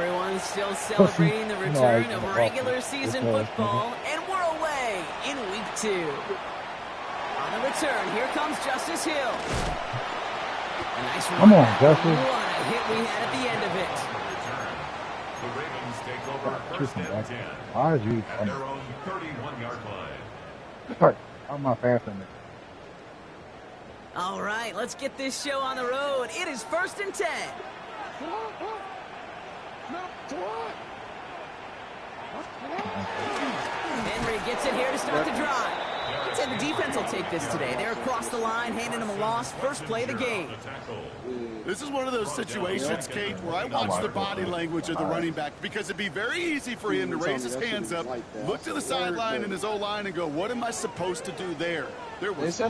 Everyone's still celebrating the return of regular season football, and we're away in week 2. On the return, here comes Justice Hill. A nice run. Come on, Justice. What a hit we had at the end of it. The Ravens take over first and 10 Why is you at their own 31-yard line. Sorry, I'm not fast in it. All right, let's get this show on the road. It is 1st and 10. Henry gets it here to start the drive. I'd say the defense will take this today. They're across the line, handing them a loss. First play of the game. This is one of those situations, Kate, where I watch the body language of the running back because it'd be very easy for him to raise his hands up, look to the sideline and his O-line and go, what am I supposed to do there? There was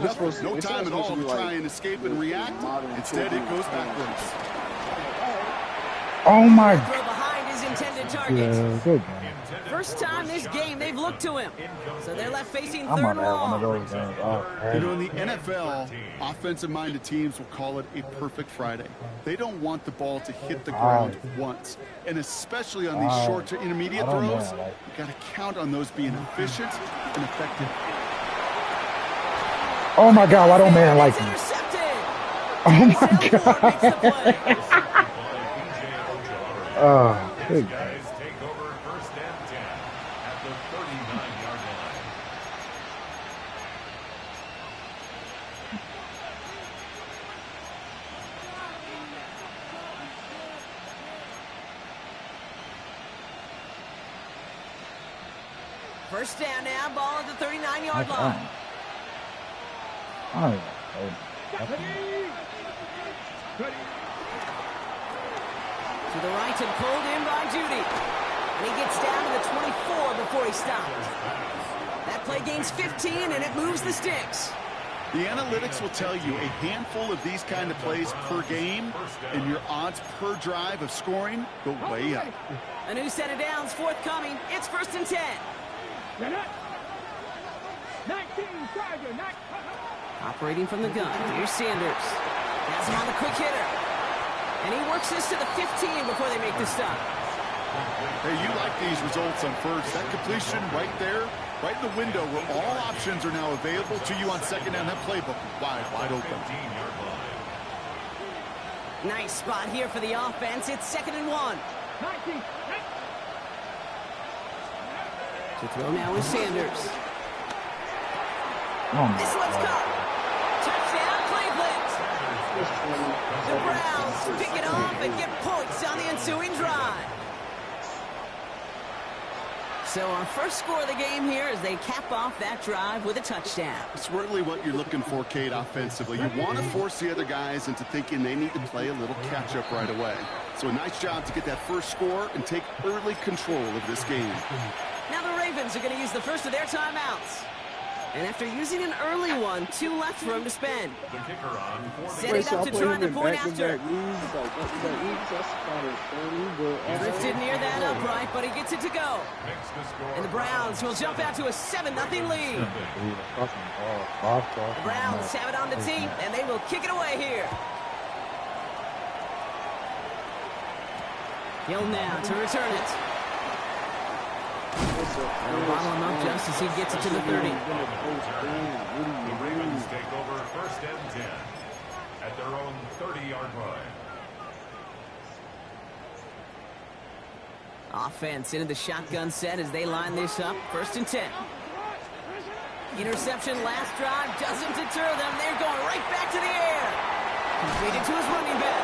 no time at all to try and escape and react. Instead, it goes backwards. Oh my Throw behind his intended target. Yeah, good. First time this game they've looked to him. So they're left facing I'm 3rd gonna have one of long. those games. Oh, You know, in the NFL, offensive-minded teams will call it a perfect Friday. They don't want the ball to hit the ground once. And especially on these short to intermediate throws, you got to count on those being efficient and effective. oh my God, why don't man like me? Intercepted. Oh my Sailor makes the play. Oh, good. Guys take over first and 10 at the 39-yard line. First down now, ball at the 39-yard That's line. Oh, To the right and pulled in by Judy. And he gets down to the 24 before he stopped. That play gains 15, and it moves the sticks. The analytics will tell you a handful of these kind of plays per game, and your odds per drive of scoring go way up. A new set of downs forthcoming. It's 1st and 10. Operating from the gun, here's Sanders. Has him on the quick hitter. And he works this to the 15 before they make the stop. Hey, you like these results on first. That completion right there, right in the window where all options are now available to you on second down. That playbook wide open. 15-yard line. Nice spot here for the offense. It's 2nd and 1. To throw now is Sanders. This one's caught. Touchdown, Cleveland. The Browns pick it off and get points on the ensuing drive. So our first score of the game here as they cap off that drive with a touchdown. It's really what you're looking for, Kate, offensively. You want to force the other guys into thinking they need to play a little catch-up right away. So a nice job to get that first score and take early control of this game. Now the Ravens are going to use the first of their timeouts. And after using an early one, 2 left for him to spend. The kicker on 4. Setting up to try the point after. Drifted near that upright, but he gets it to go. And the Browns will jump out to a 7-0 lead. The Browns have it on the tee, and they will kick it away here. Hill now to return it. They'll bottle him up just as he gets it to the 30. The Ravens take over first and 10 at their own 30-yard line. Offense into the shotgun set as they line this up. 1st and 10. Interception last drive doesn't deter them. They're going right back to the air. Completed to his running back.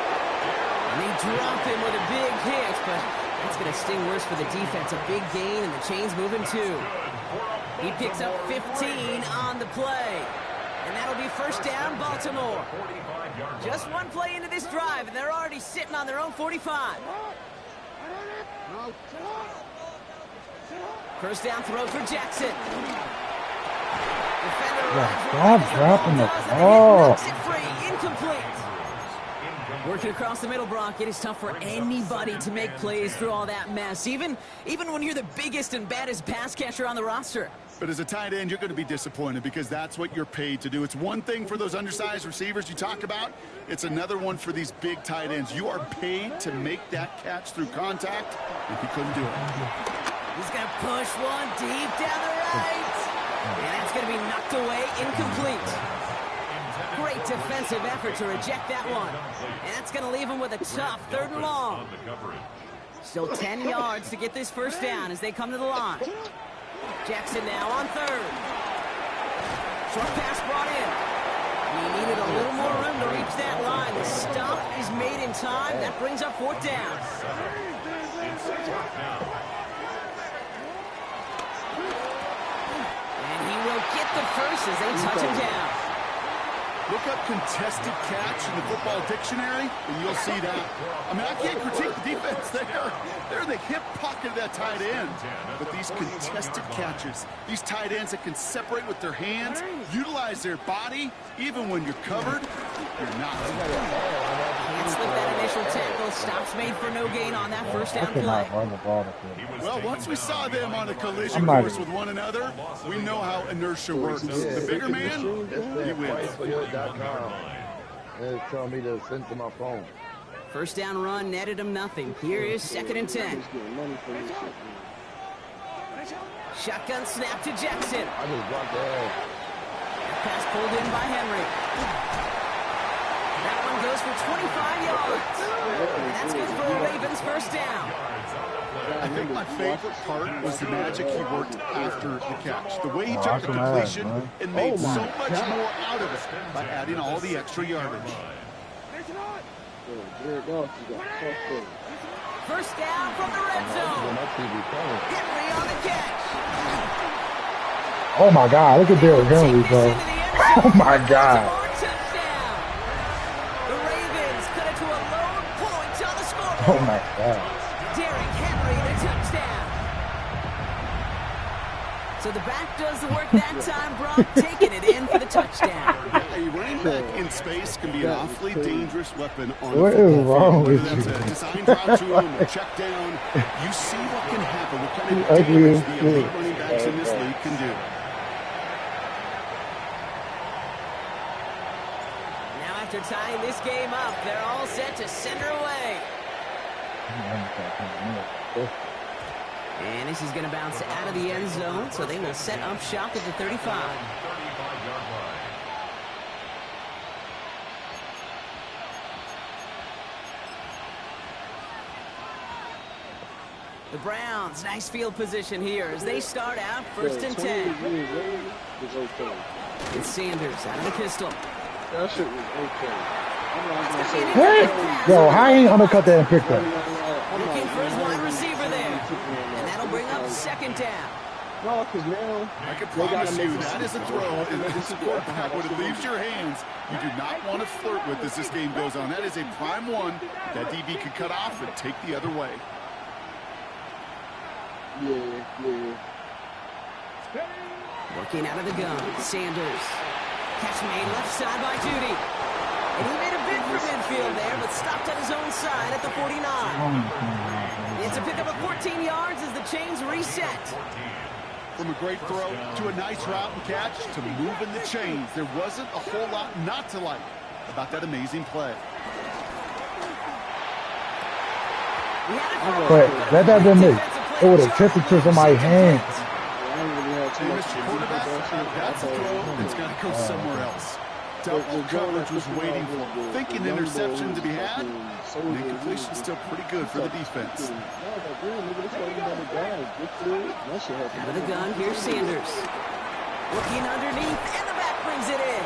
And they drop him with a big hit, but that's going to sting worse for the defense. A big gain, and the chain's moving too. He picks up 15 on the play. And that'll be first down, Baltimore. Just one play into this drive, and they're already sitting on their own 45. First down throw for Jackson. Defender Stop dropping the ball. knocks it free, incomplete. Working across the middle, Brock. It is tough for anybody to make plays through all that mess, even when you're the biggest and baddest pass catcher on the roster. But as a tight end, you're going to be disappointed because that's what you're paid to do. It's one thing for those undersized receivers you talk about. It's another one for these big tight ends. You are paid to make that catch through contact, and he couldn't do it. He's going to push one deep down the right. And that's going to be knocked away, incomplete. Great defensive effort to reject that one. And that's going to leave him with a tough 3rd and long. Still 10 yards to get this first down as they come to the line. Jackson now on 3rd. Short pass brought in. He needed a little more room to reach that line. The stop is made in time. That brings up 4th down. And he will get the first as they touch him down. Look up contested catch in the football dictionary, and you'll see that. I mean, I can't critique the defense. They're in the hip pocket of that tight end. But these contested catches, these tight ends that can separate with their hands, utilize their body, even when you're covered, you're not. Can't slip that initial tackle. Stops made for no gain on that first down play. Well, once we saw them on a collision course with one another, we know how inertia works. The bigger man, he wins. It's telling me to send to my phone. First down run netted him nothing. Here is 2nd and 10. Shotgun snap to Jackson. I just dropped that. Pass pulled in by Henry. That one goes for 25 yards. And that's good for a Ravens first down. I think my favorite part was the magic he worked after the catch. The way he took the completion and made so much more out of it by adding all the extra yardage. First down from the red zone. Henry on the catch. Oh my God, look at Derrick Henry, bro. Oh my God. Touchdown. The Ravens cut it to a lone point on the scoreboard. Oh my God. Derrick Henry, the touchdown. So the back does the work that time, Brock, taking it in for the touchdown. A running back in space can be an awfully dangerous weapon on What the is football wrong field. with Whether that's you? a design drop to him or check down, you see what can happen, what kind of damage the elite running backs in this league can do. Now after tying this game up, they're all set to send her away. And this is going to bounce out of the end zone, so they will set up shop at the 35. The Browns, nice field position here as they start out 1st and 10. It's Sanders out of the pistol. That shit was okay. What? Yo, how ain't undercut that and picked up? Looking for his wide receiver there. And that'll bring up 2nd down. No, because now I can promise you that is a throw, and that is a quarterback when it leaves your hands. You do not want to flirt with as this game goes on. That is a prime one that DB could cut off and take the other way. Working out of the gun, Sanders. Catch made left side by Judy. And he made a bid for midfield there, but stopped at his own side at the 49. It's a pickup of 14 yards as the chains reset. From a great throw to a nice route and catch to moving the chains, there wasn't a whole lot not to like about that amazing play. But that doesn't make it would have tipped it to somebody's hands. Hey, Mr. Quarterback, that's a throw that's got to go somewhere else. Double coverage was waiting for him. Thinking interception to be had, and incompletion still pretty good for the defense. Out of the gun, here's Sanders. Looking underneath, and the back brings it in.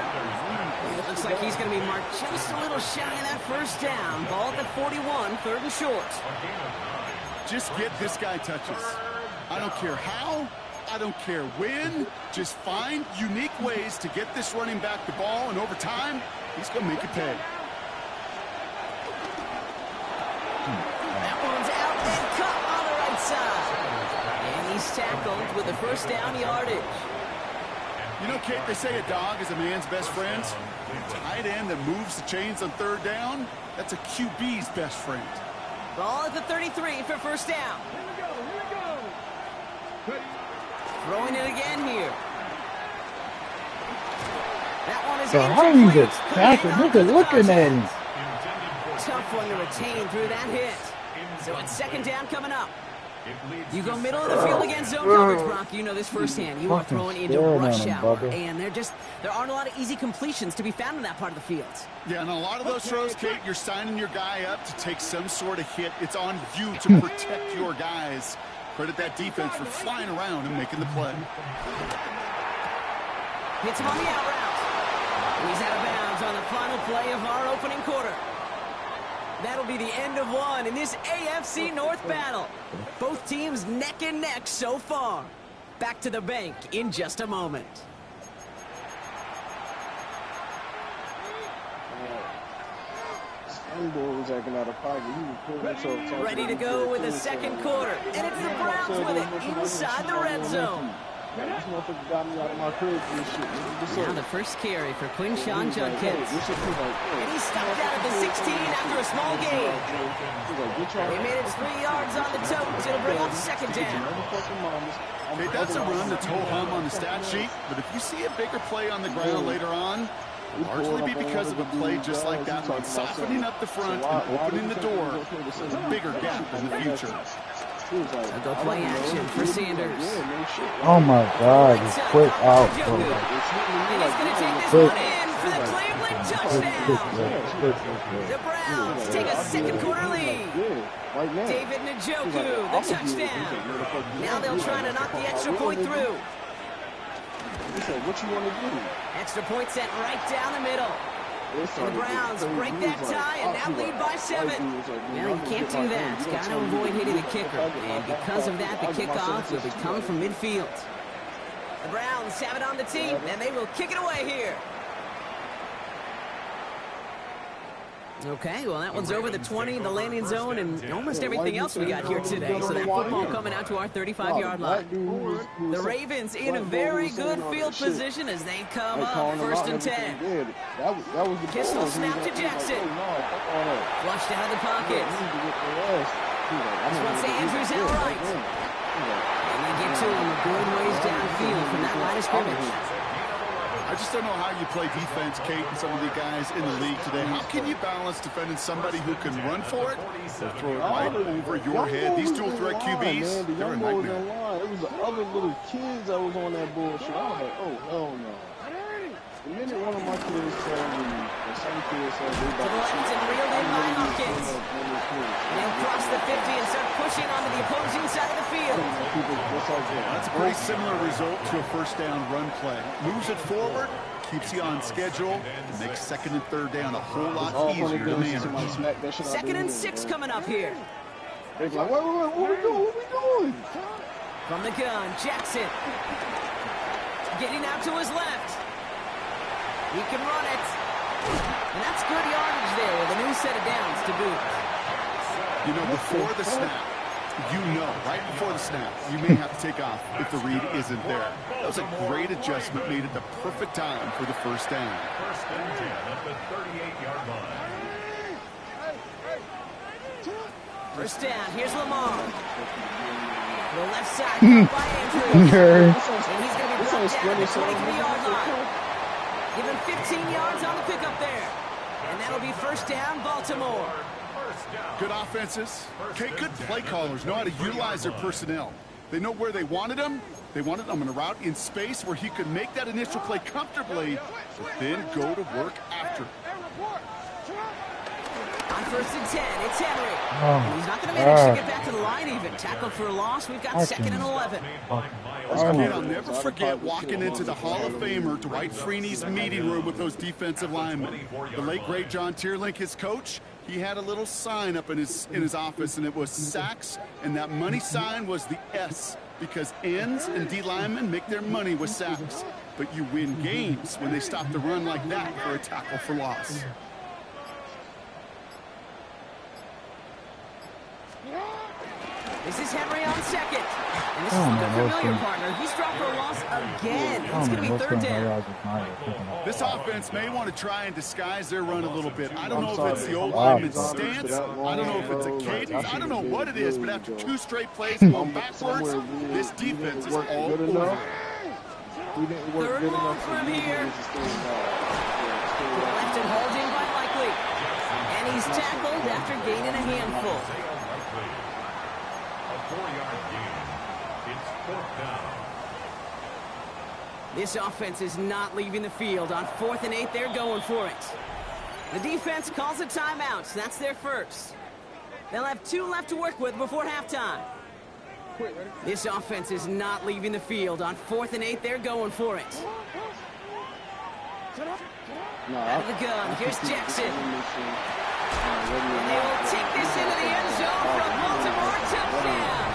It looks like he's going to be marked just a little shy of that first down. Ball at the 41, 3rd and short. Just get this guy touches. I don't care how, I don't care when. Just find unique ways to get this running back the ball, and over time, he's going to make it pay. That one's out and cut on the right side. And he's tackled with the first down yardage. You know, Kate, they say a dog is a man's best friend. A tight end that moves the chains on third down, that's a QB's best friend. Ball at the 33 for first down. Throwing it again here. That one is So how you incomplete. just tackle? Look at looking at him. Tough one to retain through that hit. So it's second down coming up. You go middle of the field against zone coverage, Brock. You know this firsthand. You are throwing into rush hour, and there aren't a lot of easy completions to be found in that part of the field. Yeah, and a lot of those throws, Kate, you're signing your guy up to take some sort of hit. It's on you to protect your guys. Credit that defense for flying around and making the play. Hits him on the out route. He's out of bounds on the final play of our opening quarter. That'll be the end of one in this AFC North battle. Both teams neck and neck so far. Back to the bank in just a moment. Ready to go with the second quarter. And it's the Browns with it inside the red zone. Now the first carry for Quinshawn Judkins. And he's stopped out at the 16 after a small gain. They made it 3 yards on the tote. It'll bring up second down. Okay, that's a run that's ho-hum on the stat sheet, but if you see a bigger play on the ground later on, largely be because of a play just like that one, softening up the front and opening the door for a bigger gap in the future. A go play action for Sanders. Oh my God, he's quick out. And he's going to take this one in for the Cleveland touchdown. The Browns take a second quarter lead. David Njoku, the touchdown. Now they'll try to knock the extra point through. What you want to do? Extra point sent right down the middle. And the Browns break that tie and now lead by 7. Well, you can't do that. It's got to avoid hitting the kicker. And because of that, the kickoff will be coming from midfield. The Browns have it on the team, and they will kick it away here. Okay, well, that one's over the 20, the landing zone, and almost everything else we got here today. So that football coming out to our 35-yard line. The Ravens in a very good field position as they come up, 1st and 10. Pistol snap to Jackson. Flushed out of the pocket. This one's to Andrews out right. And they get to him a good ways downfield from that line of scrimmage. I just don't know how you play defense, Kate, and some of the guys in the league today. How can you balance defending somebody who can run for it or throw it right over your head? These dual threat QBs, they're a nightmare. It was the other little kids that was on that bullshit. I was like, oh, hell no. The minute one of my kids told me, or some kids said they to the left and reeled in by Hopkins. And they'll cross the 50 and start pushing onto the opposing side of the field. That's a pretty similar result to a first down run play. Moves it forward, keeps you on schedule, and makes second and third down a whole lot easier to manage. 2nd and 6 coming up here. They're like, wait, what we doing? What we doing? From the gun, Jackson. Getting out to his left. He can run it. And that's good yardage there with a new set of downs to boot. You know, before the snap, right before the snap, you may have to take off if the read isn't there. That was a great adjustment made at the perfect time for the first down. 1st and 10 at the 38-yard line. First down, here's Lamar. The left side, caught by Andrews. And he's going to be brought down at the 23-yard line. Give him 15 yards on the pickup there. And that'll be first down, Baltimore. Good offenses. Okay, good play callers know how to utilize their personnel. They know where they wanted him. They wanted him on a route in space where he could make that initial play comfortably, but then go to work after. On 1st and 10, it's Henry. And he's not going to manage to get back to the line even. Tackle for a loss. We've got 2nd and 11. Kid, I'll never forget walking into the Hall of Famer Dwight Freeney's meeting room with those defensive linemen. The late, great John Tierlink, his coach, he had a little sign up in his office, and it was sacks, and that money sign was the S, because ends and D linemen make their money with sacks. But you win games when they stop the run like that for a tackle for loss. This is Henry on second. And this is the familiar partner. He's dropped for a loss again. It's going to be third down. This offense may want to try and disguise their run a little bit. I don't know if it's the old lineman's stance. I don't know if it's a cadence. I don't know what it is, but after 2 straight plays going backwards, this defense is all over. Third long from here. Left and holding by Likely. And he's tackled after gaining a handful. A 4-yard gain. It's 4th down. This offense is not leaving the field. On 4th and 8, they're going for it. The defense calls a timeout. That's their first. They'll have 2 left to work with before halftime. This offense is not leaving the field. On 4th and 8, they're going for it. Out of the gun, here's Jackson. And they will take this into the end zone for a Baltimore touchdown.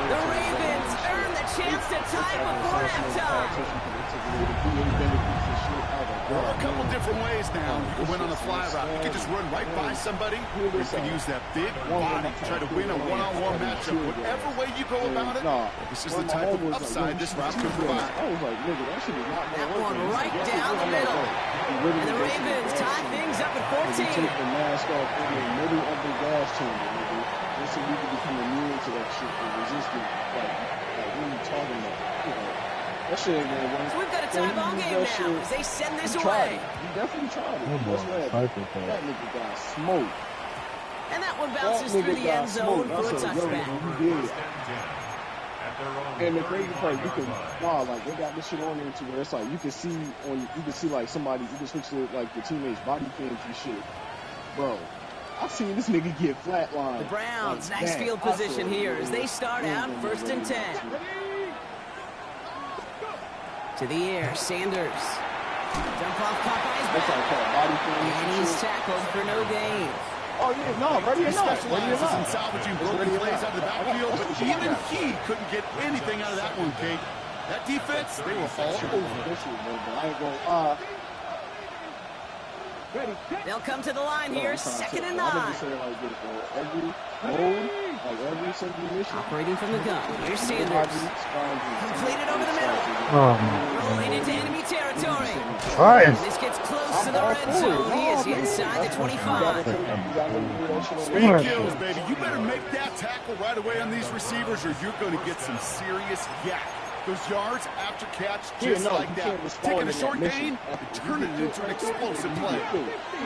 The Ravens earn the chance to tie before halftime. There are a couple different ways now. You can win on a fly route. You can just run right by somebody. Or you can use that big body to try to win a one-on-one matchup. Whatever way you go about it, this is the type of upside this route can provide. That one right down the middle. And the Ravens tie things up at 14. Take the mask off in the middle of the gas chamber, nigga. This is we can become immune to that shit and resistant. Like what are you talking about? That shit ain't gonna work. So we've got a tie ball game now as they send this away. He definitely tried it. That nigga got smoked. And that one bounces through the end zone for a touchback. And the crazy part, you can like they got this shit on there to where it's like you can see like somebody, you can switch to like the teammates' body cams and shit. Bro, I've seen this nigga get flatlined. The Browns, like nice field position here as they start out 1st and 10. To the air, Sanders. Dump off Popeye's back. And he's tackled for no gain. Oh, yeah, no, ready or not. Specializes in salvaging broken plays out of the backfield, but even he couldn't get anything out of that one, Kate. That defense, they were all over. I ain't gonna They'll come to the line here, 2nd and 9. Operating from the gun, here's Sanders. Completed over the middle. Rolling into enemy territory. And this gets close to the red zone. He is inside the 25. Speed kills, baby. You better make that tackle right away on these receivers or you're going to get some serious yak. Those yards after catch just like that. Taking a short gain and turning it into an explosive play.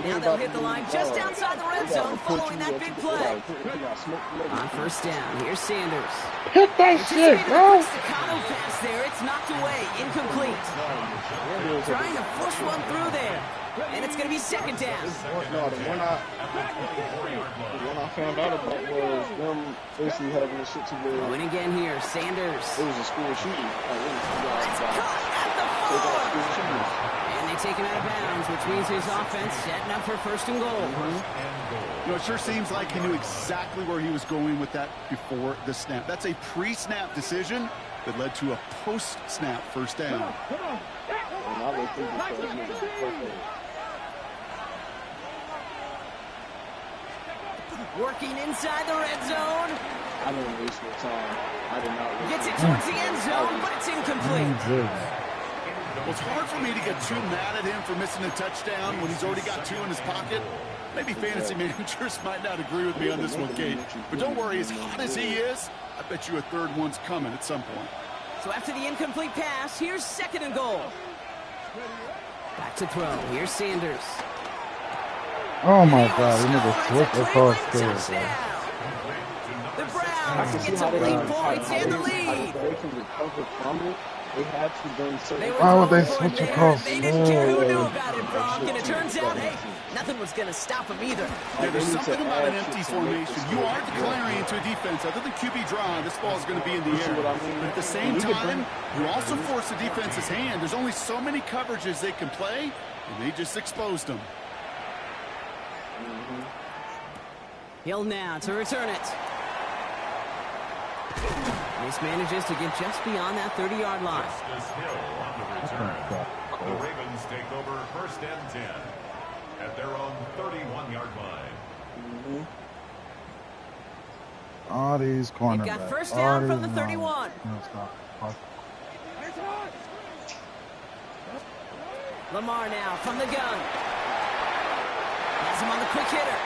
Now they'll hit the line just outside the red zone following that big play. On 1st down, here's Sanders. Hit that shit, bro. Staccato pass there. It's knocked away. Incomplete. Trying to push one through there. And it's going to be 2nd down. No, the one I found out about was them basically having this shit to where Going again here, Sanders. it was a school shooting. It's caught at the 4. And they take him out of bounds, which means his offense setting up for 1st and goal. You know, it sure seems like he knew exactly where he was going with that before the snap. That's a pre-snap decision that led to a post-snap 1st down. And I would think Working inside the red zone. I didn't waste no time. I did not waste Gets it towards the end zone, but it's incomplete. Well, it's hard for me to get too mad at him for missing a touchdown when he's already got 2 in his pocket. Maybe fantasy managers might not agree with me on this one, Kate. But don't worry, as hot as he is, I bet you a 3rd one's coming at some point. So after the incomplete pass, here's 2nd and goal. Back to throw. Here's Sanders. Oh my God, we need to switch across there. The Browns get some lead points and the lead. They can recover from it. They had to bring certain. Why would they switch across? They didn't care who knew about it, Bronk. And it turns out, hey, nothing was going to stop him either. Yeah, there's something about an empty formation. You are declaring into a defense. Other than QB draw, this ball is going to be in the air. But at the same time, you also force the defense's hand. There's only so many coverages they can play, and they just exposed them. Hill now to return it. This manages to get just beyond that 30-yard line. Justice Hill on the return. The Ravens take over 1st and 10 at their own 31-yard line. All these cornerbacks. Got first down from the 31. Lamar now from the gun. Has him on the quick hitter.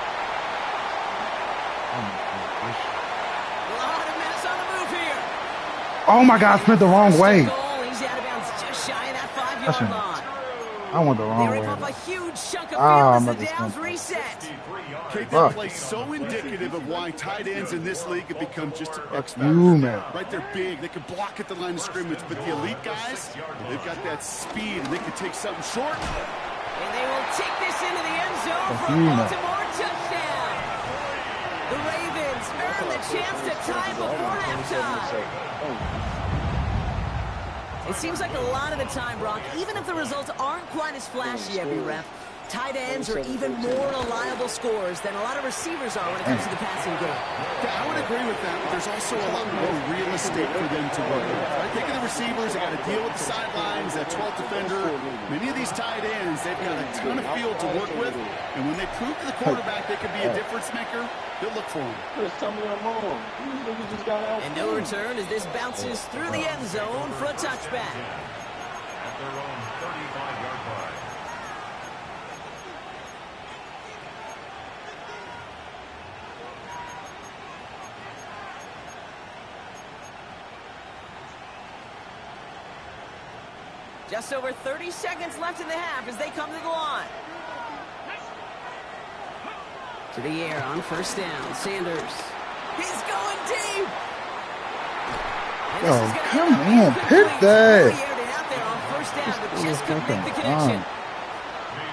A lot of mess on the move here. Oh my God, Smith the wrong way. He's out of bounds just shy of that 5-yard line. I went the wrong way. They rip up a huge chunk of field as the downs reset. Kate, that play so indicative of why tight ends in this league have become just an X factor. Right, they're big. They can block at the line of scrimmage, but the elite guys, they've got that speed, and they can take something short. And they will take this into the end zone for a Baltimore touchdown. The Ravens earn the chance to tie before halftime. It seems like a lot of the time, Brock, even if the results aren't quite as flashy every rep, tight ends are even more reliable scorers than a lot of receivers are when it comes to the passing game. Yeah, I would agree with that, but there's also a lot more real estate for them to work with. Right? Think of the receivers, they got to deal with the sidelines, that 12th defender. Many of these tight ends, they've got a ton of field to work with, and when they prove to the quarterback they can be a difference maker, they'll look for him. And no return as this bounces through the end zone for a touchback. At their own 35-yard line. Just over 30 seconds left in the half as they come to the line. To the air on first down. Sanders. He's going deep. Oh, come on. Pick that.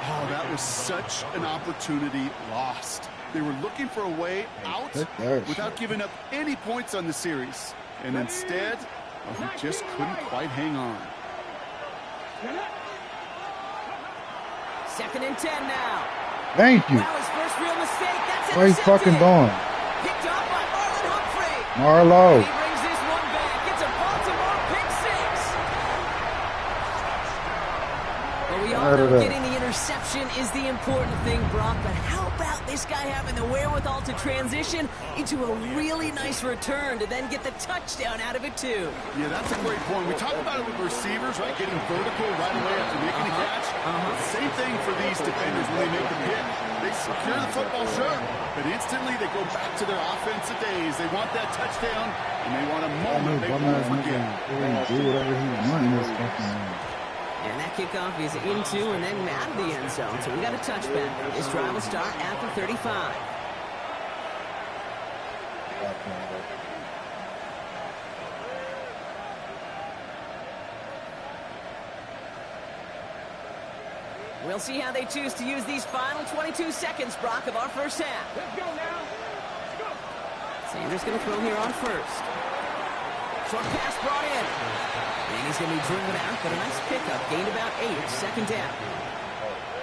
Oh, that was such an opportunity lost. They were looking for a way out without giving up any points on the series. And instead, well, he just couldn't quite hang on. 2nd and 10 now. Thank you. Wow, his first real mistake. That's what are you fucking doing? Picked up by Marlon Humphrey. Marlo. He brings this one back. It's a Baltimore pick six. Well, we all know getting the interception is the important thing, Brock, but how about this guy having the wherewithal to transition into a really nice return to then get the touchdown out of it, too? Yeah, that's a great point. We talk about it with receivers, right, getting vertical right away after making a catch. Same thing for these defenders when they make the pick. They secure the football, sure, but instantly they go back to their offensive days. They want that touchdown, and they want a moment they won't forget. Do whatever he wants. And that kickoff is into and then out of the end zone. So we got a touchback. This drive will start at the 35. We'll see how they choose to use these final 22 seconds, Brock, of our first half. Let's go now. Let's go. Sanders going to throw here on first. Short pass brought in. And he's going to be driven out, but a nice pickup. Gained about 8, 2nd down.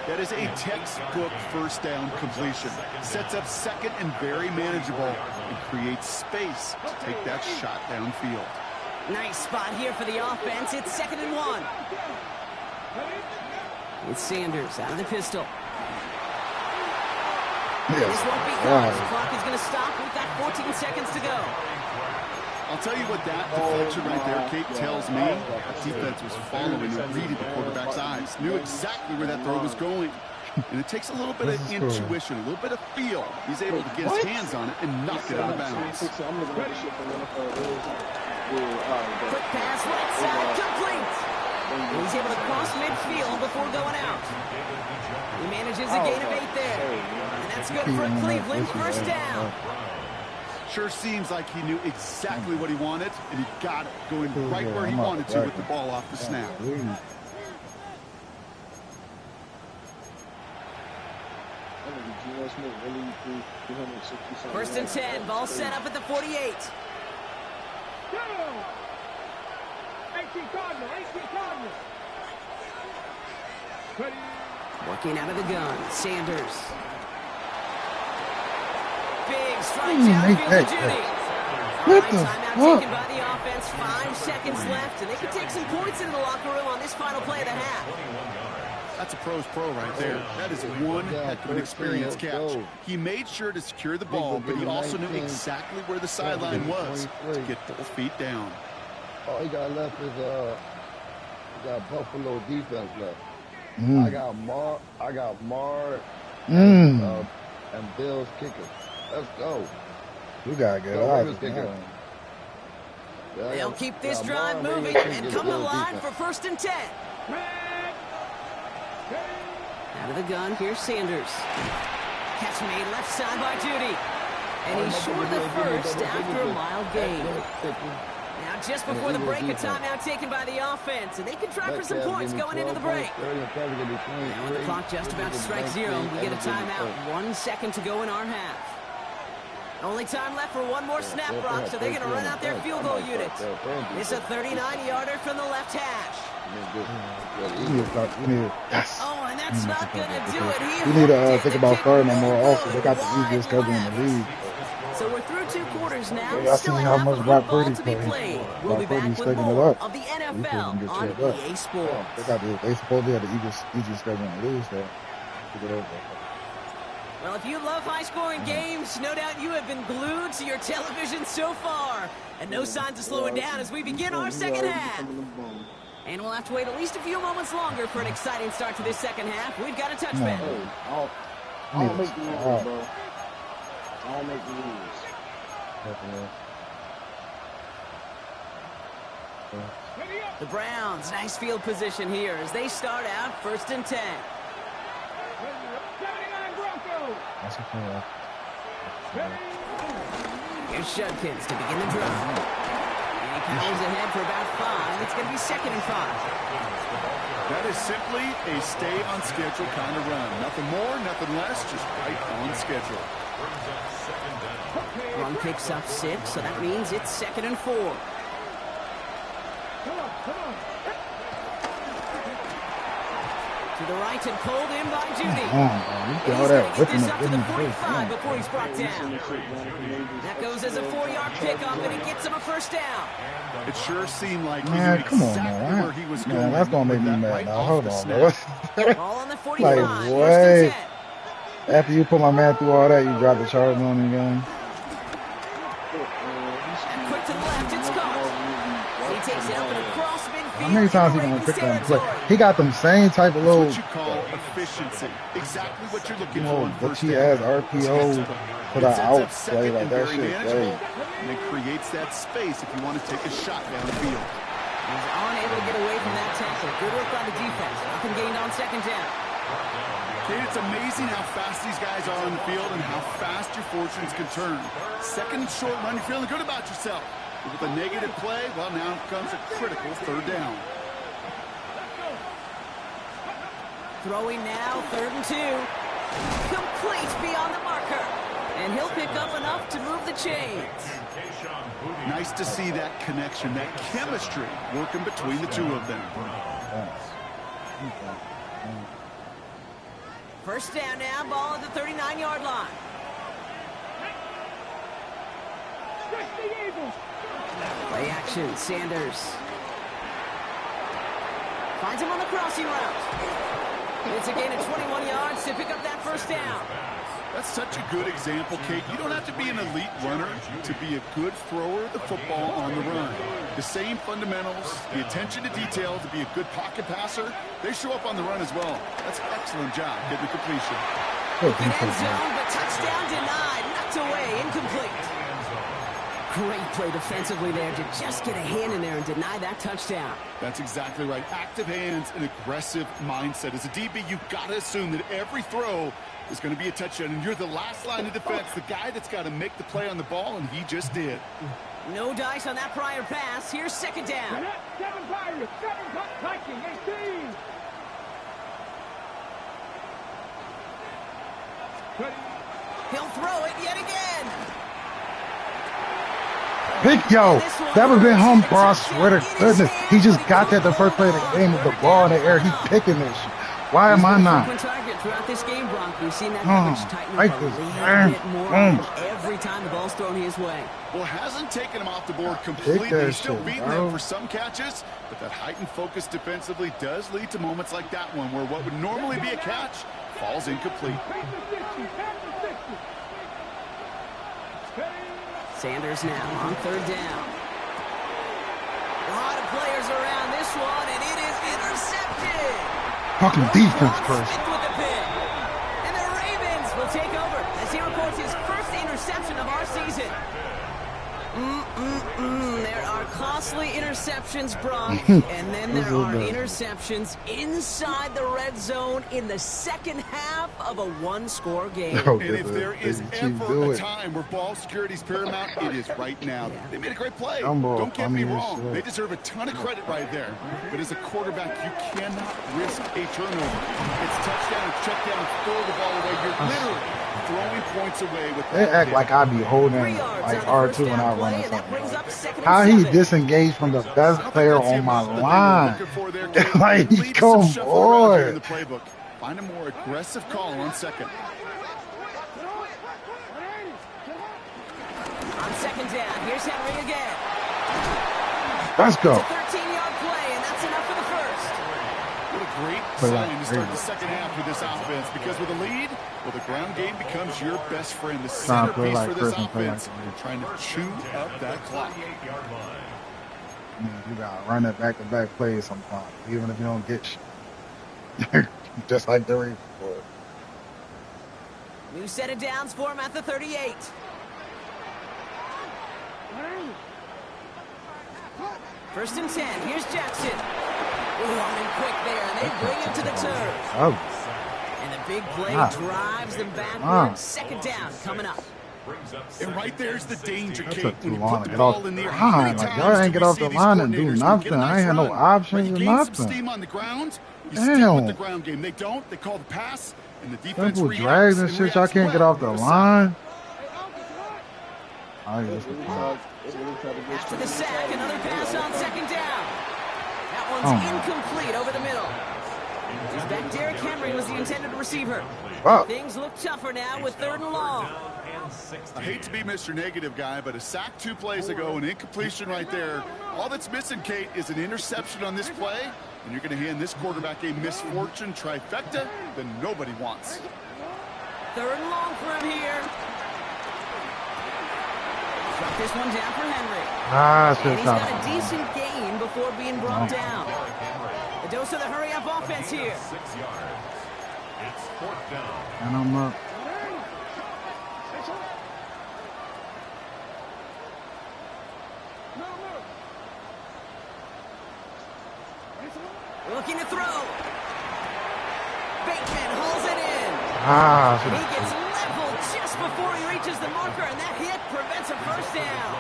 That is a textbook first down completion. Sets up second and very manageable and creates space to take that shot downfield. Nice spot here for the offense. It's 2nd and 1. It's Sanders out of the pistol. This won't be close. Clock is going to stop. We've got 14 seconds to go. I'll tell you what that deflection right there, Kate, tells me. The defense was following and reading the quarterback's eyes. Knew exactly where that throw was going. And it takes a little bit of intuition, a little bit of feel. He's able to get his hands on it and knock it out of bounds. Quick pass right side, complete. And he's able to cross midfield before going out. He manages a gain of 8 there. And that's good for Cleveland. First down. Sure seems like he knew exactly what he wanted, and he got it, going right where he wanted to with the ball off the snap. First and 10, ball set up at the 48. Working out of the gun, Sanders. Big strike downfield to Judy. What the Timeout taken by the offense. 5 seconds left, and they can take some points into the locker room on this final play of the half. That's a pro's pro right there. That is one heck of an experienced catch. He made sure to secure the ball, but he also knew exactly where the sideline was to get both feet down. All he got left is he got Buffalo defense left. I got Mar and Bill's kicker. Let's go. You gotta get out. They'll keep this drive moving and come to the line for 1st and 10. Out of the gun, here's Sanders. Catch made left side by Judy. And he's short of the first after a mild gain. Now just before the break, a timeout taken by the offense, and they can try for some points going into the break. Now with the clock just about to strike 0, we get a timeout. 1 second to go in our half. Only time left for one more snap, Brock, so they're going to run out their field goal unit. It's a 39-yarder from the left hash. Yes. Oh, and that's not going to do it. You need to think about starting them more often. They got the easiest schedule in the league. So we're through 2 quarters now. I see how much Brock Purdy to be played. We'll be back with taking it more up. of the NFL on EA Sports. They supposedly have the easiest schedule in the league, so keep it over. Well, if you love high-scoring games, no doubt you have been glued to your television so far. And no signs of slowing down as we begin our second half. And we'll have to wait at least a few moments longer for an exciting start to this second half. We've got a touchback. I don't make the rules, bro. I don't make the rules. The Browns, nice field position here as they start out 1st and 10. That's a cool. Here's Judkins to begin the drive. And he powers ahead for about 5. It's going to be 2nd and 5. That is simply a stay-on-schedule kind of run. Nothing more, nothing less, just right on schedule. Run picks up 6, so that means it's 2nd and 4. Come on. To the right and pulled in by Judy. He's going to get this up to the 45 before he's brought down. That goes as a 4-yard pickup, and it gets him a 1st down. It sure seemed like he Man, knew come on, exactly man. where he was Man, going. that's gonna make me That mad right now. off Hold the on, snap. bro. Ball on the 45. Like, 1st wait. and 10. After you put my man through all that, you drop the charge on him again. And quick to the left, it's caught. He takes it up and across midfield. How many times he gonna pick that play? He got them same type of That's little, what you call efficiency. Exactly what you're looking for on but first he down. has RPO for the out play, like that shit great. great. And it creates that space if you want to take a shot downfield. He's unable to get away from that tackle. Good work by the defense. Nothing gained on 2nd down. Okay, it's amazing how fast these guys are on the field and how fast your fortunes can turn. 2nd and short run, you're feeling good about yourself. But with a negative play, well, now comes a critical 3rd down. Throwing now, 3rd and 2. Complete beyond the marker. And he'll pick up enough to move the chains. Nice to see that connection, that chemistry working between the two of them. 1st down now, ball at the 39-yard line. Play action, Sanders. Finds him on the crossing route. It's a gain of 21 yards to pick up that 1st down. That's such a good example, Kate. You don't have to be an elite runner to be a good thrower of the football on the run. The same fundamentals, the attention to detail to be a good pocket passer, they show up on the run as well. That's an excellent job getting the completion. Looking end zone, but touchdown denied. Knocked away, incomplete. Great play defensively there to just get a hand in there and deny that touchdown. That's exactly right. Active hands and aggressive mindset. As a DB, you've got to assume that every throw is going to be a touchdown, and you're the last line of defense, the guy that's got to make the play on the ball, and he just did. No dice on that prior pass. Here's 2nd down. 7 Pirates, 7 Viking, 18. He'll throw it yet again. Yo, that would have been home, bro. I swear to goodness. He just got that the first play of the game with the ball in the air. He picking this shit. Why am I He's been a not? frequent target throughout this game, Brock. We've seen that Oh, coverage tighten like up a this, little man. bit more every time the ball's thrown his way. Well, hasn't taken him off the board Pick completely. that He's still shit, beating bro. them for some catches, but that heightened focus defensively does lead to moments like that one where what would normally be a catch falls incomplete. Sanders now on third down. A lot of players around this one, and it is intercepted. Fucking defense first. Smith with the pick. And the Ravens will take over as he records his first interception of our season. There are costly interceptions, Brock, and then there are interceptions inside the red zone in the second half of a one-score game. And if there is ever a time where ball security is paramount, it is right now. They made a great play. Don't get me wrong. They deserve a ton of credit right there. But as a quarterback, you cannot risk a turnover. It's touchdown, check down, throw the ball away. You're literally throwing points away with They act like I be holding like R2 when I run or something. How he disengaged from the best player on my line? Like, come on. Find a more aggressive call on second. On second down, here's Henry again. Let's go. It's a 13-yard play, and that's enough for the first. What a great sign to start the second half with this offense, because with a lead, well, the ground game becomes your best friend. The centerpiece for this offense, trying to chew up that clock. You gotta run it back-to-back plays sometimes, even if you don't get shit. Just like the Ravens. New set of downs for him at the 38. First and 10. Here's Jackson. Ooh, on him quick there, and they bring him to the turf. Oh. And the big play drives them backwards. Second down coming up. And right there's the danger, Kate. Took too long to get off the line. Like, y'all ain't get off the line and do nothing. I ain't had no options or nothing. Steam on the ground. You Damn. stick with the ground game. They don't. They call the pass, and the defense Simple drags and shit. Y'all can't get off the line. After the sack, another pass on second down. That one's incomplete over the middle. He's back. Derrick Henry was the intended receiver. Things look tougher now with third and long. I hate to be Mr. Negative guy, but a sack 2 plays ago, an incompletion right there. All that's missing, Kate, is an interception on this play, and you're going to hand this quarterback a misfortune trifecta that nobody wants. Third and long for him here. Drop this one down for Henry. And he's got a decent gain before being brought down. A dose of the hurry-up offense here. 6 yards. It's fourth down. And I'm up. Looking to throw. Bateman hauls it in. He gets leveled just before he reaches the marker, and that hit prevents a first down.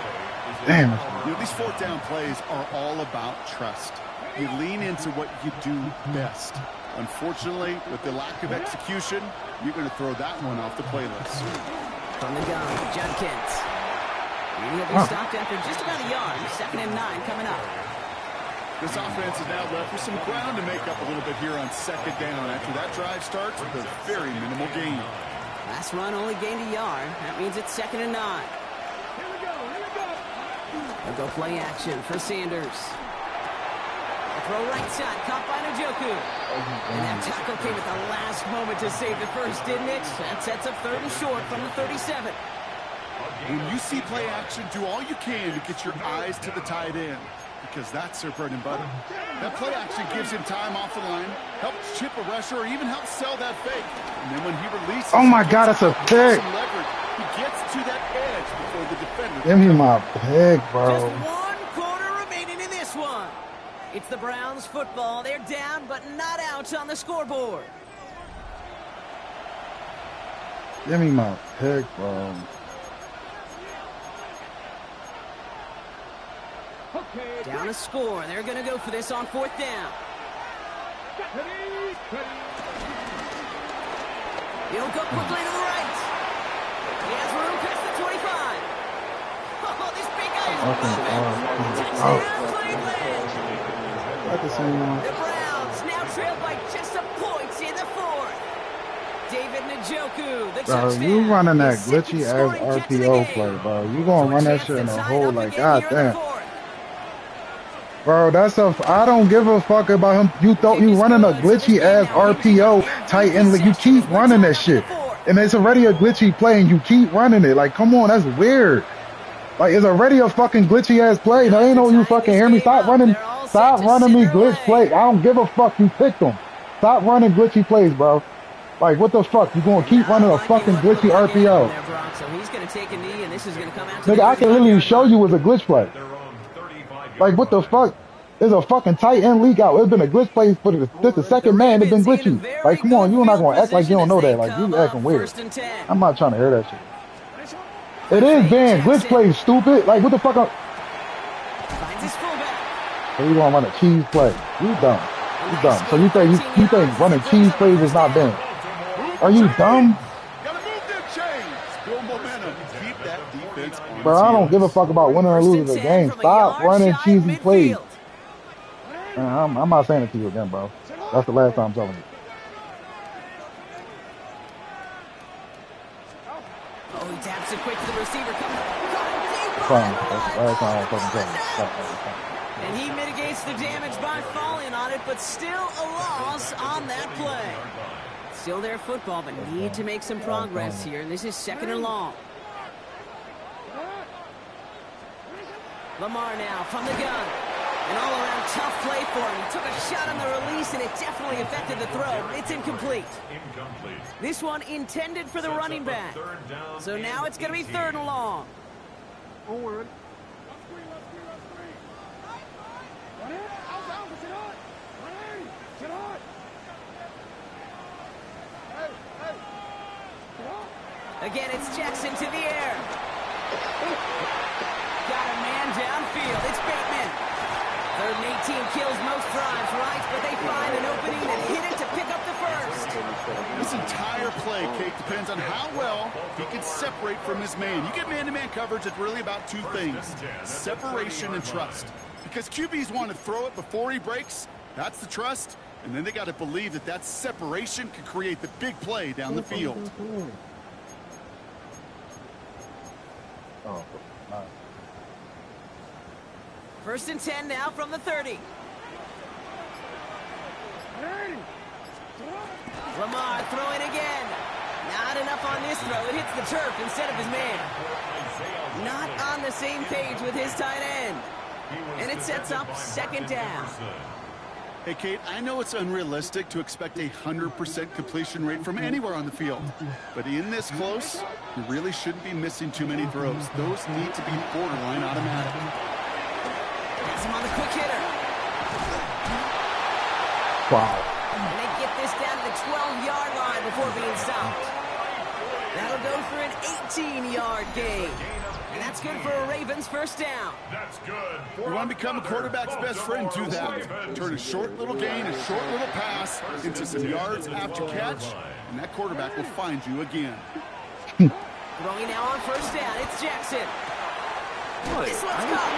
Damn. You know, these fourth down plays are all about trust. You lean into what you do best. Unfortunately, with the lack of execution, you're going to throw that one off the playlist. From the gun, Judkins. He'll be stopped after just about a yard. Second and 9 coming up. This offense is now left with some ground to make up a little bit here on second down. After that drive starts with a very minimal gain. Last run only gained a yard. That means it's second and 9. They'll go play action for Sanders. A throw right side, caught by Njoku. And that tackle came at the last moment to save the first, didn't it? That sets up third and short from the 37. When you see play action, do all you can to get your eyes to the tight end, because that's their bread and butter. That play action gives him time off the line, helps chip a rusher, or even helps sell that fake. And then when he releases, oh my God, that's a pick. He gets to that edge before the defender. Give me my pick, bro. Just 1 quarter remaining in this one. It's the Browns football. They're down, but not out on the scoreboard. Give me my pick, bro. Down a score. They're going to go for this on fourth down. He'll go quickly to the right. He has room past the 25. Oh, this big guy is moving. Touchdown, Cleveland. The Browns now trail by just a point David Njoku, the Bro, touchdown. you running that His second glitchy ass scoring catch of the RPO game. play, bro. You So gonna a run that chance shit in to a tie it hole up like again here in the goddamn. fourth. Bro, I don't give a fuck about him. You thought you running a glitchy ass RPO tight end. Like, you keep running that shit. And it's already a glitchy play and you keep running it. Like, come on, that's weird. Like, it's already a fucking glitchy ass play. Now, ain't no you fucking hear me. Stop running me glitch play. I don't give a fuck. You picked them. Stop running glitchy plays, bro. Like, what the fuck? You gonna keep running a fucking glitchy RPO? Nigga, I can literally show you was a glitch play. Like, what the fuck? There's a fucking tight end leak out. It's been a glitch play for the second man. It's been glitchy. Like, come on, you're not gonna act like you don't know that. Like, you acting weird. I'm not trying to hear that shit. It is banned. Glitch plays, stupid. Like, what the fuck? So you gonna run a cheese play? You dumb. You dumb. So you think running cheese plays is not banned? Are you dumb? Bro, I don't give a fuck about winning or losing the game. Stop running cheesy plays. Man, I'm not saying it to you again, bro. That's the last time I'm telling you. Oh, he taps it quick to the receiver. Fine. That's the last time I'm fucking telling you. Stop. And he mitigates the damage by falling on it, but still a loss on that play. Still their football, but need to make some progress here, and this is second and long. Lamar now from the gun. An all-around tough play for him. He took a shot on the release, and it definitely affected the throw. It's incomplete. This one intended for the running back. So now it's going to be third and long. Forward. Again, it's Jackson to the air. Got a man downfield. It's Bateman. Third and 18 kills most drives, right? But they find an opening and hit it to pick up the first. This entire play, Kate, depends on how well he can separate from his man. You get man-to-man coverage, it's really about two things: separation and trust. Because QBs want to throw it before he breaks. That's the trust. And then they got to believe that that separation can create the big play down the field. Oh, nice. First and 10 now from the 30. Lamar throwing again. Not enough on this throw. It hits the turf instead of his man. Not on the same page with his tight end. And it sets up second down. Hey, Kate, I know it's unrealistic to expect a 100% completion rate from anywhere on the field. But in this close, you really shouldn't be missing too many throws. Those need to be borderline automatic. Has him on the quick hitter. Wow. And they get this down to the 12-yard line before being stopped. That'll go for an 18-yard gain. And that's good for a Ravens first down. That's good. You want to become a quarterback's best friend, do that. Turn a short little gain, a short little pass into some yards after catch, and that quarterback will find you again. Throwing now on first down, it's Jackson. This one's caught.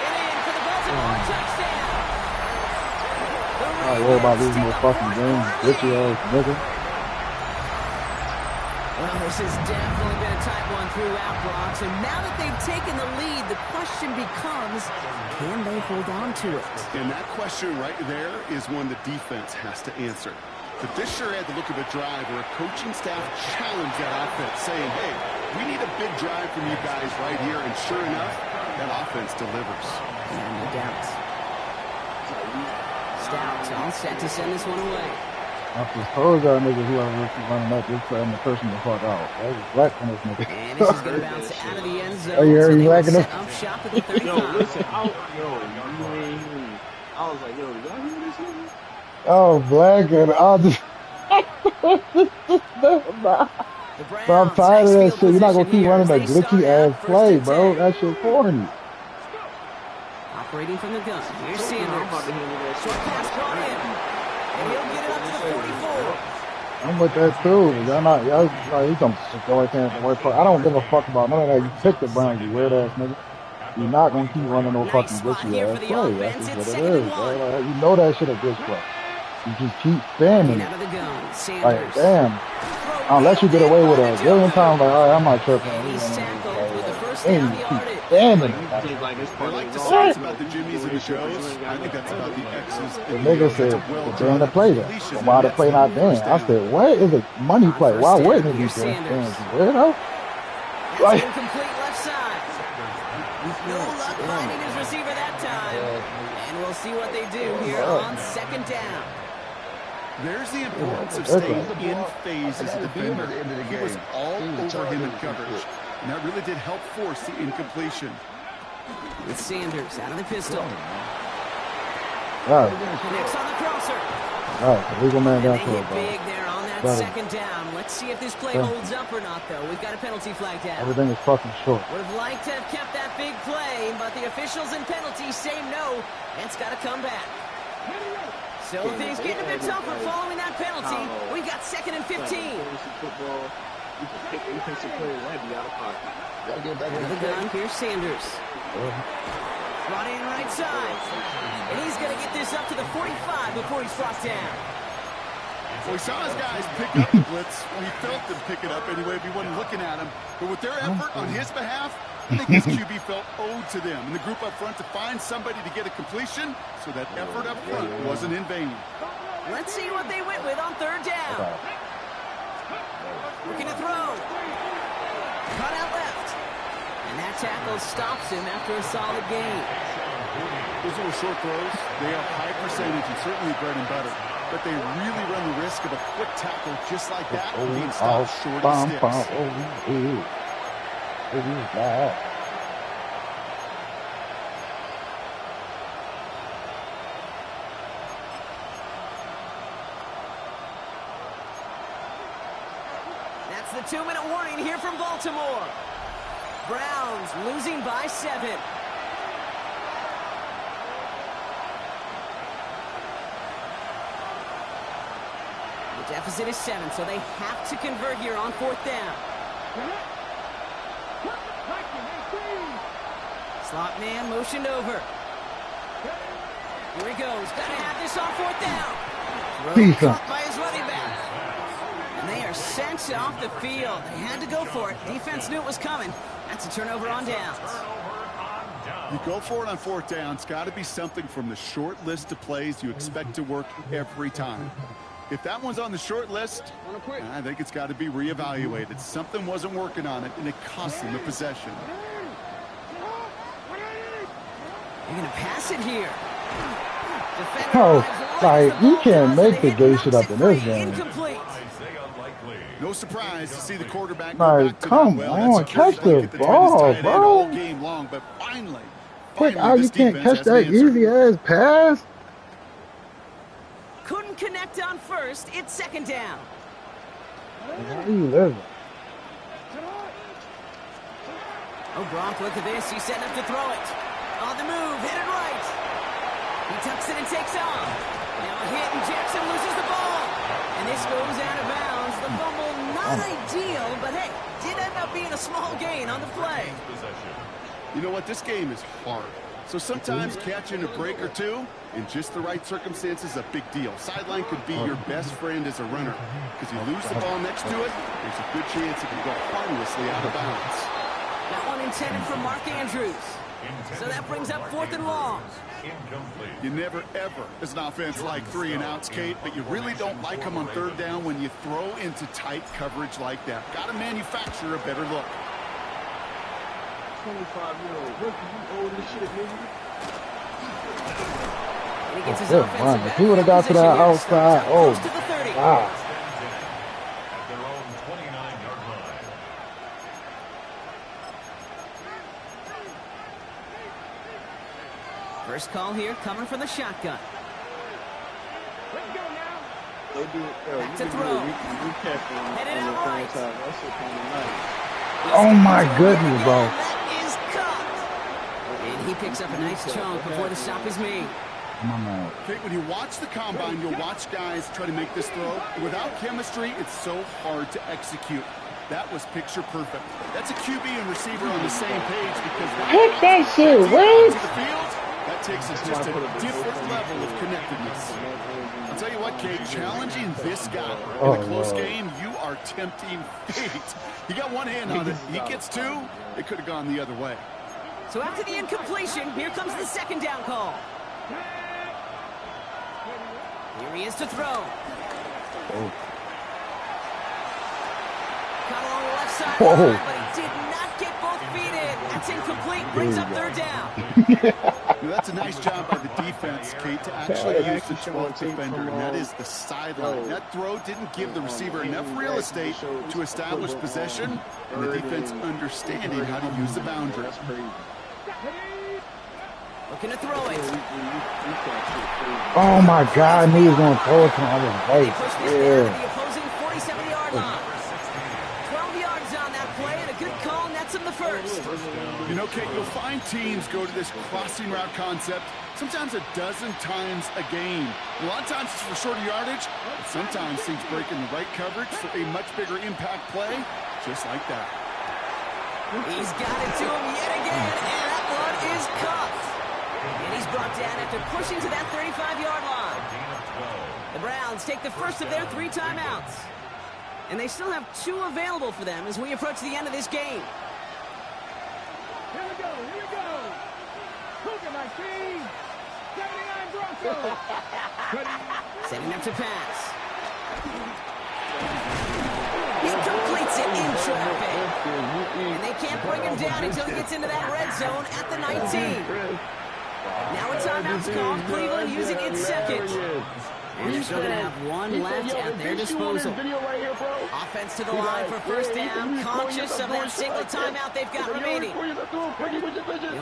And in for the Baltimore touchdown. I worry about losing no fucking game. Glitchy ass nigga. Well, this has definitely been a tight one throughout, Brock. So now that they've taken the lead, the question becomes, can they hold on to it? And that question right there is one the defense has to answer. But this sure had the look of a drive where a coaching staff challenged that offense, saying, hey, we need a big drive from you guys right here. And sure enough, that offense delivers. No doubt. Stout all set to send this one away. I just told y'all niggas whoever running up this play, I'm the person to fuck out. That was black on this nigga. And this is going to bounce out of the end zone. Oh, you so heard they me will lacking set up? up shop at the 35. Yo, listen, you ain't hear me. I was like, yo, y'all hear this nigga? Oh, black and I'll just. Bro, I'm tired of that shit. You're not gonna keep running that glitchy ass play, bro. That shit corny. Operating from the gun. Here's Sanders. Short pass brought in. And he'll get it up to the 44. I'm with that too. Y'all you come go right there and work. I don't give a fuck about none of that. You picked the Brown, you weird ass nigga. You're not gonna keep running no fucking glitchy ass play. That's just what it is, bro. Like, you know that shit a glitch play. You just keep Looking spamming out it. of the gun. Like, Sanders. damn. Throw Unless you get away with a billion times, like, all right, I'm not tripping. And We he's gonna tackled with the first and down you keep yardage. spamming You it. think like it's I part of like his to own, say it's you know, about the you Jimmies do and the this shit, but you Joes. ain't got I think no that's about the credit. X's The and the nigga O's. That's said a well the damn to drawn play that. completion. And why the That's play the not first then? I down. said, what is a money On play? first Why down, wouldn't it be here's doing Sanders. things? Weirdo? That's Like, incomplete left side. No luck finding his receiver that time. And we'll see what they do here on second down. There's the importance of staying in phase as a defender. He was all over him in coverage, and that really did help force the incompletion. With Sanders out of the pistol. right, Next on the crosser. right. The legal man And they downfield, hit bro. big there on that Better. second down. Let's see if this play Better. holds up or not, though. We've got a penalty flag down. Everything is fucking short. Would have liked to have kept that big play, but the officials and penalties say no, and it's got to come back. So things getting a bit tougher following that penalty. We got second and 15. Football, you can pick defensive play and be out of pocket. Gotta get back in The the gun, here's Sanders. Brought in right side. And he's going to get this up to the 45 before he's brought down. Well, he saw his guys pick up the blitz. Well, he felt them pick it up anyway if he wasn't looking at him. But with their effort on his behalf, I think his QB felt owed to them and the group up front to find somebody to get a completion, so that effort up front wasn't in vain. Let's see what they went with on third down. Looking to throw. Cut out left. And that tackle stops him after a solid gain. Those little short throws, they are high percentage and certainly bread and butter. But they really run the risk of a quick tackle just like that being stopped short of sticks. That's the 2-minute warning here from Baltimore. Browns losing by 7. The deficit is 7, so they have to convert here on fourth down. Slot man motioned over. Here he goes. Got to have this on fourth down. Throw caught by his running back. And they are sent off the field. They had to go for it. Defense knew it was coming. That's a turnover on downs. You go for it on fourth down. It's got to be something from the short list of plays you expect to work every time. If that one's on the short list, I think it's got to be reevaluated. Something wasn't working on it, and it cost them the possession. They're going to pass it here. Oh, like, you can't make the gay shit up in this game. Incomplete. No surprise to see the quarterback go Like, back to come that on, well. catch the ball, bro. All game long, but finally Quick out, you this can't defense catch has an that answer. easy ass pass. Couldn't connect on first. It's second down. How you living? Oh, Gronk, look at this. He's setting up to throw it. On the move, headed right. He tucks it and takes off. Now a hit, and Jackson loses the ball. And this goes out of bounds. The fumble, not ideal, but hey, did end up being a small gain on the play. You know what? This game is hard. So sometimes catching a break or two in just the right circumstances is a big deal. Sideline could be your best friend as a runner, because you lose the ball next to it, there's a good chance it can go harmlessly out of bounds. That one intended for Mark Andrews. So that brings up fourth and long. You never, ever, as an offense, like 3 and outs, Kate, but you really don't like them on third down when you throw into tight coverage like that. Got to manufacture a better look. 25-year-old rookie, you old as shit, nigga. And he gets his Good offensive run. back If he would have got to that position here. Starts outside, out oh, close to the 30. wow. At their own 29-yard line. First call here coming from the shotgun. Let's go now. They do, Back to you can throw. do a recap on Headed your out right. franchise. That shit kind of nice. Oh my goodness, bro. That is cut. And he picks up a nice chunk before the stop is made. My man. Kate, when you watch the combine, you'll watch guys try to make this throw. Without chemistry, it's so hard to execute. That was picture perfect. That's a QB and receiver on the same page, because Pick that shit, to what? the field, that takes us just a different level of connectedness. I'll tell you what, Kate, challenging this guy in a close game, you are tempting fate. He got one hand on it. He gets two. It could have gone the other way. So after the incompletion, here comes the second down call. Here he is to throw. Oh. Caught along the left side, but he did not get both feet in. That's incomplete. Brings up third down. That's a nice job by the defense, Kate, to actually use the 12th defender, and that is the sideline. That throw didn't give the receiver enough real estate to establish possession, and the defense understanding how to use the boundary. Looking to throw it. Oh my God, I knew he was going to throw it to him. They push this down to the opposing 47-yard line. 12 yards on that play, and a good call nets him the first. You know, Kate, you'll find teams go to this crossing route concept sometimes a dozen times a game. A lot of times it's for shorter yardage, but sometimes teams break in the right coverage for a much bigger impact play, just like that. He's got it to him yet again, and that one is cuffed. And he's brought down after pushing to that 35-yard line. The Browns take the first of their 3 timeouts. And they still have 2 available for them as we approach the end of this game. Here we go, here we go. Look at my team. 79 Broncos. Setting up to pass. He completes it in traffic. And they can't bring him down until he gets into that red zone at the 19. Now a timeout's called. Cleveland using its second. And they're still going to have 1 left at their disposal. Offense to the line for first down. Conscious of that single timeout they've got remaining. He'll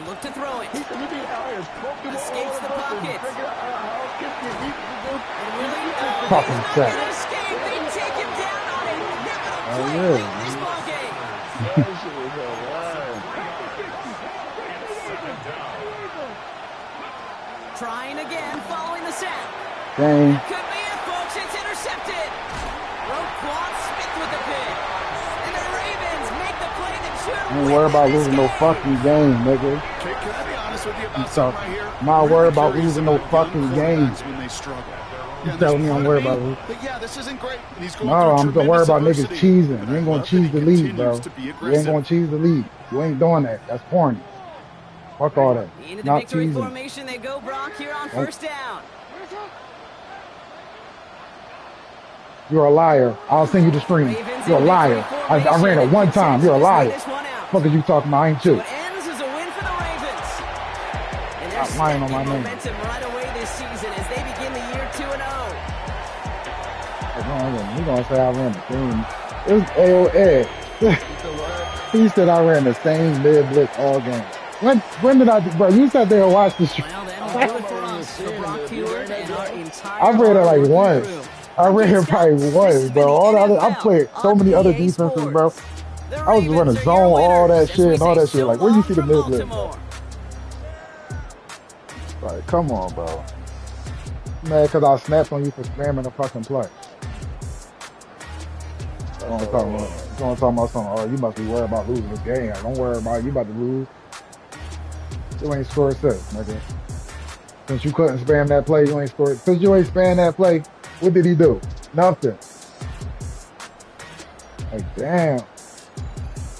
look to throw it. Escapes the pocket. And really, he's not going to escape. They take him down on a pivotal play late in this ballgame. Trying again, following the sack. Dang. That could be it, folks. It's intercepted. Roquan Smith with the pick. And the Ravens make the play that should I ain't worried about losing no fucking game, nigga. Can I be honest with you about something right here? Not worried about losing no fucking game. When they struggle. You telling me I'm worried about losing? But yeah, this isn't great. And he's going No, I'm through worried about tremendous niggas adversity. cheesing. You ain't gonna cheese the lead, bro. You ain't gonna cheese the lead. You ain't doing that. That's corny. Fuck all that. Into the Not victory cheesing. formation they go, Brock, here on first down. You're a liar. I'll send you the screen. You're a liar. I ran it one time. You're a liar. Fuck are you talking about? I ain't you. It ends as a win for the Ravens. And they're Stop lying on my stepping name. momentum right away this season as they begin the year 2-0. You're gonna say I ran the same. It was AOA. He said I ran the same mid blitz all game. When did I, bro? You sat there and watched the show. Well, that'll do it for us, for Brock Heward and our entire I read it like offensive once. crew. I read it probably once, bro. All the other, I played so many other defenses, bro. I was running zone, all that shit, and all that shit. Like, where you see the mid blitz, bro? Like, come on, bro. Mad because I snapped on you for spamming the fucking play. Don't talk about something. Oh, you must be worried about losing this game. Don't worry about it. You about to lose. You ain't scored 6, nigga. Since you couldn't spam that play, you ain't scored. Since you ain't spam that play, what did he do? Nothing. Like, damn.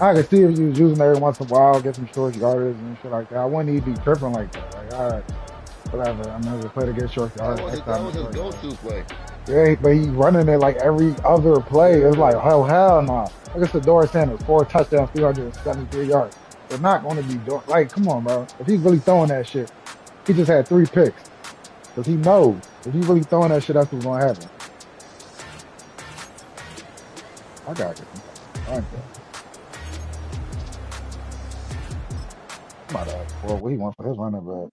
I could see if you was using it every once in a while, get some short yardage and shit like that. I wouldn't even be tripping like that. Like, all right, whatever. I'm gonna play to get short yardage. That was his go-to play. Yeah, but he's running it like every other play. It's like, hell nah. Look at Sador Sanders, 4 touchdowns, 373 yards. They're not going to be doing, like, come on, bro. If he's really throwing that shit, he just had 3 picks. Because he knows if he's really throwing that shit, that's what's going to happen. I got it. I like that. I'm about to ask for what he wants for his running back.